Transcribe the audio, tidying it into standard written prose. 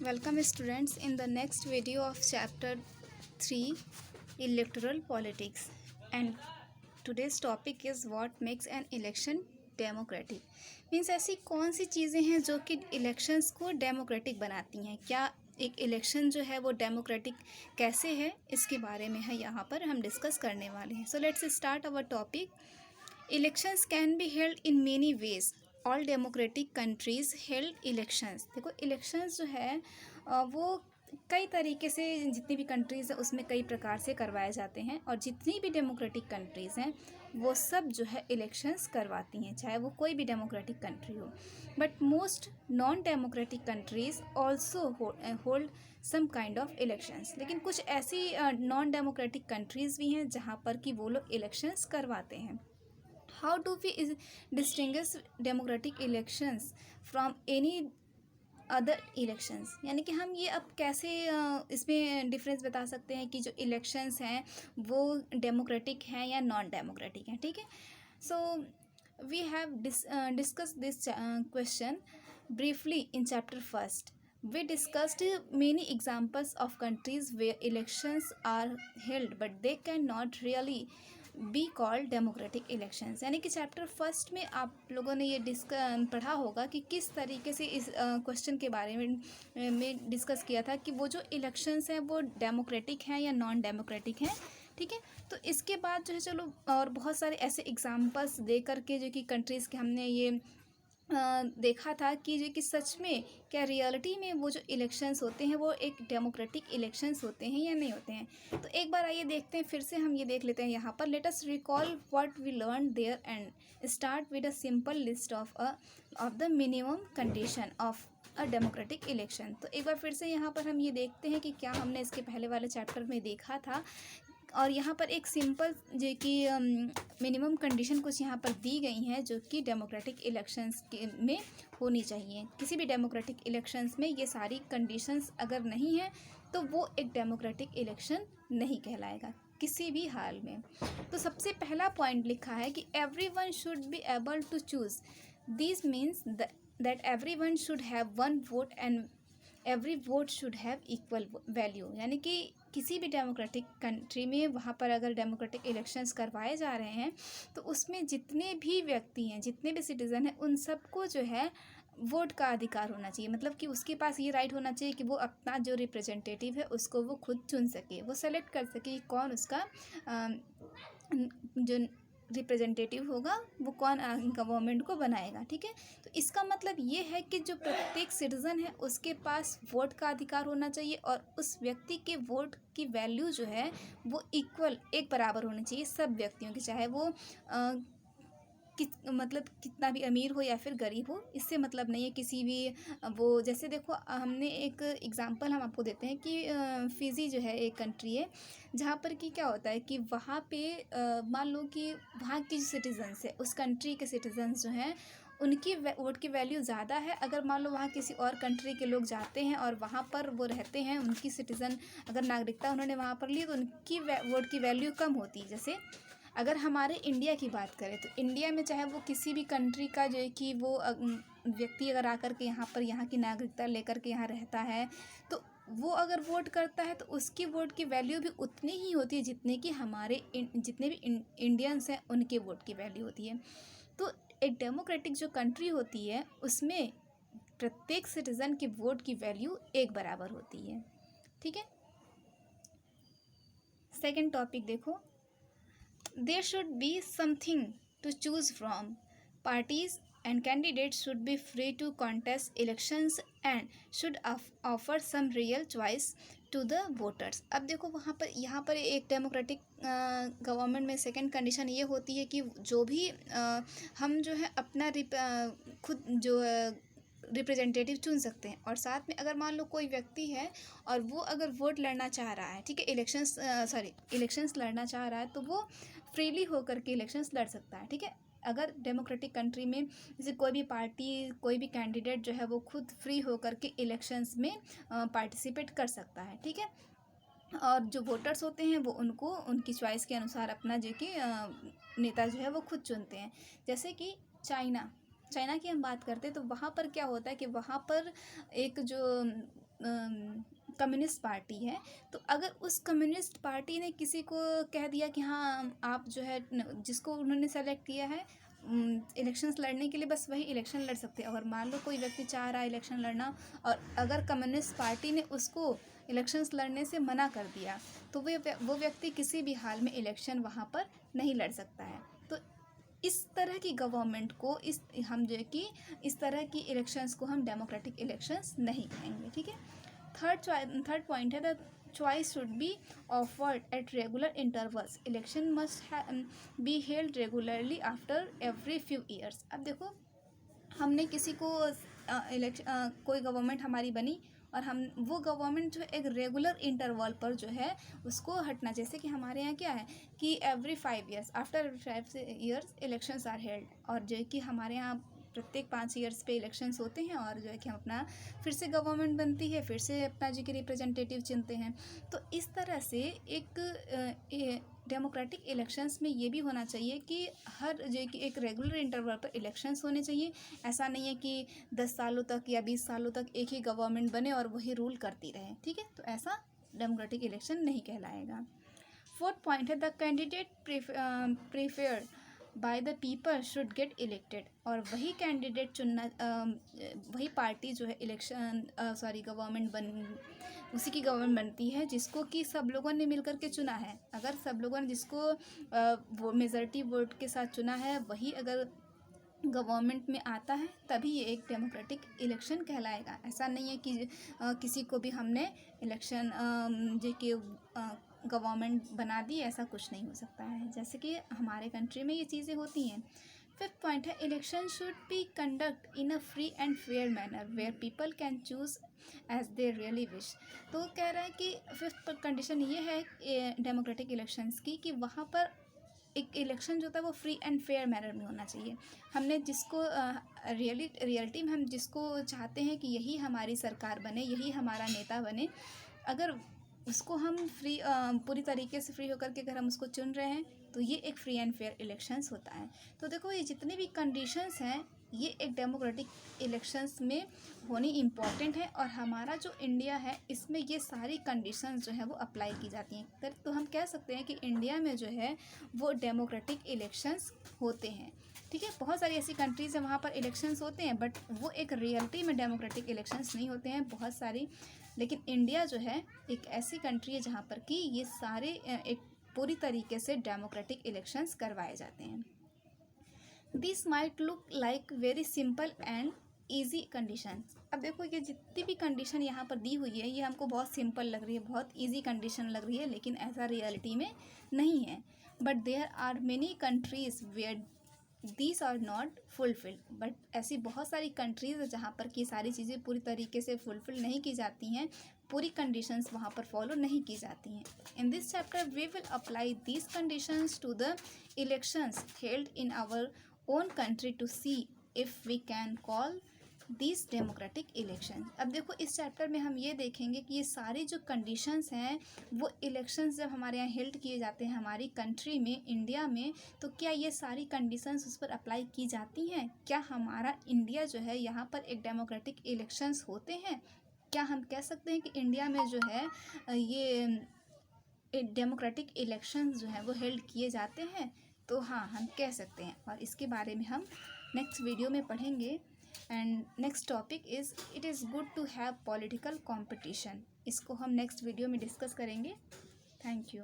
Welcome students in the next video of chapter 3 electoral politics, and today's topic is what makes an election democratic. Means ऐसी कौन सी चीज़ें हैं जो कि elections को डेमोक्रेटिक बनाती हैं। क्या एक इलेक्शन जो है वो डेमोक्रेटिक कैसे है, इसके बारे में है यहाँ पर हम डिस्कस करने वाले हैं। So let's start our topic. Elections can be held in many ways. All democratic countries held elections. देखो इलेक्शंस जो है वो कई तरीके से, जितनी भी कंट्रीज़ है उसमें कई प्रकार से करवाए जाते हैं, और जितनी भी डेमोक्रेटिक कंट्रीज़ हैं वो सब जो है इलेक्शंस करवाती हैं, चाहे वो कोई भी डेमोक्रेटिक कंट्री हो। But most non democratic countries also hold some kind of elections. लेकिन कुछ ऐसी नॉन डेमोक्रेटिक कंट्रीज़ भी हैं जहाँ पर कि वो लोग इलेक्शंस करवाते हैं। How do we distinguish democratic elections from any other elections, यानी कि हम ये अब कैसे इसमें डिफरेंस बता सकते हैं कि जो इलेक्शंस हैं वो डेमोक्रेटिक हैं या नॉन डेमोक्रेटिक हैं। ठीक है, so we have discuss this question briefly in chapter first. We discussed many examples of countries where elections are held but they cannot really be called democratic elections. यानी कि chapter first में आप लोगों ने ये पढ़ा होगा कि किस तरीके से इस क्वेश्चन के बारे में डिस्कस किया था कि वो जो इलेक्शंस हैं वो डेमोक्रेटिक हैं या नॉन डेमोक्रेटिक हैं। ठीक है, तो इसके बाद जो है चलो और बहुत सारे ऐसे एग्जांपल्स दे करके जो कि कंट्रीज़ के हमने ये देखा था कि जो कि सच में क्या रियलिटी में वो जो इलेक्शंस होते हैं वो एक डेमोक्रेटिक इलेक्शंस होते हैं या नहीं होते हैं। तो एक बार आइए देखते हैं, फिर से हम ये देख लेते हैं यहाँ पर। Let us recall what we learn there and start with a simple list of the minimum condition of a democratic election. तो एक बार फिर से यहाँ पर हम ये देखते हैं कि क्या हमने इसके पहले वाले चैप्टर में देखा था, और यहाँ पर एक सिंपल जो कि मिनिमम कंडीशन कुछ यहाँ पर दी गई हैं जो कि डेमोक्रेटिक इलेक्शंस के में होनी चाहिए। किसी भी डेमोक्रेटिक इलेक्शंस में ये सारी कंडीशंस अगर नहीं है तो वो एक डेमोक्रेटिक इलेक्शन नहीं कहलाएगा किसी भी हाल में। तो सबसे पहला पॉइंट लिखा है कि everyone should be able to choose. This means that everyone should have one vote and every vote should have equal value. यानी कि किसी भी डेमोक्रेटिक कंट्री में वहाँ पर अगर डेमोक्रेटिक इलेक्शंस करवाए जा रहे हैं तो उसमें जितने भी व्यक्ति हैं, जितने भी सिटीज़न हैं, उन सबको जो है वोट का अधिकार होना चाहिए। मतलब कि उसके पास ये राइट होना चाहिए कि वो अपना जो रिप्रेजेंटेटिव है उसको वो खुद चुन सके, वो सेलेक्ट कर सके कि कौन उसका जो रिप्रेजेंटेटिव होगा वो कौन गवर्नमेंट को बनाएगा। ठीक है, तो इसका मतलब ये है कि जो प्रत्येक सिटीज़न है उसके पास वोट का अधिकार होना चाहिए, और उस व्यक्ति के वोट की वैल्यू जो है वो इक्वल, एक बराबर होनी चाहिए सब व्यक्तियों की, चाहे वो मतलब कितना भी अमीर हो या फिर गरीब हो, इससे मतलब नहीं है किसी भी वो। जैसे देखो हमने एक एग्जांपल हम आपको देते हैं कि फिजी जो है एक कंट्री है जहाँ पर कि क्या होता है कि वहाँ पे मान लो कि वहाँ की जो सिटीजन्स है, उस कंट्री के सिटीजन्स जो हैं उनकी वोट की वैल्यू ज़्यादा है। अगर मान लो वहाँ किसी और कंट्री के लोग जाते हैं और वहाँ पर वो रहते हैं, उनकी सिटीज़न अगर नागरिकता उन्होंने वहाँ पर ली तो उनकी वोट की वैल्यू कम होती है। जैसे अगर हमारे इंडिया की बात करें तो इंडिया में चाहे वो किसी भी कंट्री का जो है कि वो व्यक्ति अगर आकर के यहाँ पर यहाँ की नागरिकता लेकर के यहाँ रहता है तो वो अगर वोट करता है तो उसकी वोट की वैल्यू भी उतनी ही होती है जितने कि हमारे जितने भी इंडियंस हैं उनके वोट की वैल्यू होती है। तो एक डेमोक्रेटिक जो कंट्री होती है उसमें प्रत्येक सिटीज़न की वोट की वैल्यू एक बराबर होती है। ठीक है, सेकंड टॉपिक देखो। There should be something to choose from. Parties and candidates should be free to contest elections and should offer some real choice to the voters. अब देखो वहाँ पर यहाँ पर एक डेमोक्रेटिक गवर्नमेंट में सेकंड कंडीशन ये होती है कि जो भी हम जो है अपना खुद जो रिप्रेजेंटेटिव चुन सकते हैं, और साथ में अगर मान लो कोई व्यक्ति है और वो अगर वोट लड़ना चाह रहा है, ठीक है, इलेक्शंस लड़ना चाह रहा है तो वो फ्रीली होकर के इलेक्शंस लड़ सकता है। ठीक है, अगर डेमोक्रेटिक कंट्री में जैसे कोई भी पार्टी, कोई भी कैंडिडेट जो है वो खुद फ्री होकर के इलेक्शंस में पार्टिसिपेट कर सकता है। ठीक है, और जो वोटर्स होते हैं वो उनको उनकी चॉइस के अनुसार अपना जो कि नेता जो है वो खुद चुनते हैं। जैसे कि चाइना की हम बात करते हैं तो वहाँ पर क्या होता है कि वहाँ पर एक जो कम्युनिस्ट पार्टी है, तो अगर उस कम्युनिस्ट पार्टी ने किसी को कह दिया कि हाँ आप जो है जिसको उन्होंने सेलेक्ट किया है इलेक्शंस लड़ने के लिए, बस वही इलेक्शन लड़ सकते हैं। अगर मान लो कोई व्यक्ति चाह रहा है इलेक्शन लड़ना और अगर कम्युनिस्ट पार्टी ने उसको इलेक्शंस लड़ने से मना कर दिया, तो वो व्यक्ति किसी भी हाल में इलेक्शन वहाँ पर नहीं लड़ सकता है। तो इस तरह की गवर्नमेंट को हम जो है कि इस तरह की इलेक्शंस को हम डेमोक्रेटिक इलेक्शंस नहीं कहेंगे, ठीक है। थर्ड पॉइंट है the choice should be offered at regular intervals, election must be held regularly after every few years. अब देखो हमने किसी को कोई गवर्नमेंट हमारी बनी और हम वो गवर्नमेंट जो है एक रेगुलर इंटरवल पर जो है उसको हटना, जैसे कि हमारे यहाँ क्या है कि every 5 years after 5 years elections are held, और जो है कि हमारे यहाँ प्रत्येक 5 ईयर्स पे इलेक्शंस होते हैं और जो है कि हम अपना फिर से गवर्नमेंट बनती है, फिर से अपना जो कि रिप्रेजेंटेटिव चुनते हैं। तो इस तरह से एक डेमोक्रेटिक इलेक्शंस में ये भी होना चाहिए कि हर जो कि एक रेगुलर इंटरवल पर इलेक्शंस होने चाहिए। ऐसा नहीं है कि 10 सालों तक या 20 सालों तक एक ही गवर्नमेंट बने और वही रूल करती रहे, ठीक है। तो ऐसा डेमोक्रेटिक इलेक्शन नहीं कहलाएगा। फोर्थ पॉइंट है the candidate preferred by the people should get elected, और वही कैंडिडेट चुनना वही पार्टी जो है गवर्नमेंट उसी की गवर्नमेंट बनती है जिसको कि सब लोगों ने मिलकर के चुना है। अगर सब लोगों ने जिसको वो मेजॉरिटी वोट के साथ चुना है वही अगर गवर्नमेंट में आता है तभी ये एक डेमोक्रेटिक इलेक्शन कहलाएगा। ऐसा नहीं है कि किसी को भी हमने इलेक्शन जो कि गवर्नमेंट बना दी, ऐसा कुछ नहीं हो सकता है, जैसे कि हमारे कंट्री में ये चीज़ें होती हैं। फिफ्थ पॉइंट है election should be conduct in a free and fair manner where people can choose as they really wish. तो कह रहा है कि फिफ्थ कंडीशन ये है डेमोक्रेटिक इलेक्शंस की कि वहाँ पर एक इलेक्शन जो होता है वो फ्री एंड फेयर मैनर में होना चाहिए। हमने जिसको रियलिटी में हम जिसको चाहते हैं कि यही हमारी सरकार बने, यही हमारा नेता बने, अगर उसको हम पूरी तरीके से फ्री होकर के अगर हम उसको चुन रहे हैं तो ये एक फ्री एंड फेयर इलेक्शंस होता है। तो देखो ये जितनी भी कंडीशंस हैं ये एक डेमोक्रेटिक इलेक्शंस में होनी इम्पॉर्टेंट है, और हमारा जो इंडिया है इसमें ये सारी कंडीशंस जो है वो अप्लाई की जाती हैं। तो हम कह सकते हैं कि इंडिया में जो है वो डेमोक्रेटिक इलेक्शंस होते हैं, ठीक है। बहुत सारी ऐसी कंट्रीज़ हैं वहाँ पर इलेक्शंस होते हैं बट वो एक रियलिटी में डेमोक्रेटिक इलेक्शंस नहीं होते हैं बहुत सारी, लेकिन इंडिया जो है एक ऐसी कंट्री है जहाँ पर कि ये सारे एक पूरी तरीके से डेमोक्रेटिक इलेक्शंस करवाए जाते हैं। This might look like very simple and easy conditions. अब देखो ये जितनी भी कंडीशन यहाँ पर दी हुई है ये हमको बहुत सिंपल लग रही है, बहुत ईजी कंडीशन लग रही है, लेकिन ऐसा रियलिटी में नहीं है। But there are many countries where these are not fulfilled. But ऐसी बहुत सारी कंट्रीज़ है जहाँ पर कि सारी चीज़ें पूरी तरीके से फुलफिल नहीं की जाती हैं, पूरी कंडीशंस वहाँ पर फॉलो नहीं की जाती हैं। In this chapter we will apply these conditions to the elections held in our own country to see if we can call this democratic election. अब देखो इस चैप्टर में हम ये देखेंगे कि ये सारी जो कंडीशंस हैं वो इलेक्शंस जब हमारे यहाँ हेल्ड किए जाते हैं हमारी कंट्री में, इंडिया में, तो क्या ये सारी कंडीशंस उस पर अप्लाई की जाती हैं? क्या हमारा इंडिया जो है यहाँ पर एक डेमोक्रेटिक इलेक्शंस होते हैं? क्या हम कह सकते हैं कि इंडिया में जो है ये डेमोक्रेटिक इलेक्शंस जो है वो हेल्ड किए जाते हैं? तो हाँ हम कह सकते हैं, और इसके बारे में हम नेक्स्ट वीडियो में पढ़ेंगे। And next topic is it is good to have political competition. इसको हम नेक्स्ट वीडियो में डिस्कस करेंगे। Thank you.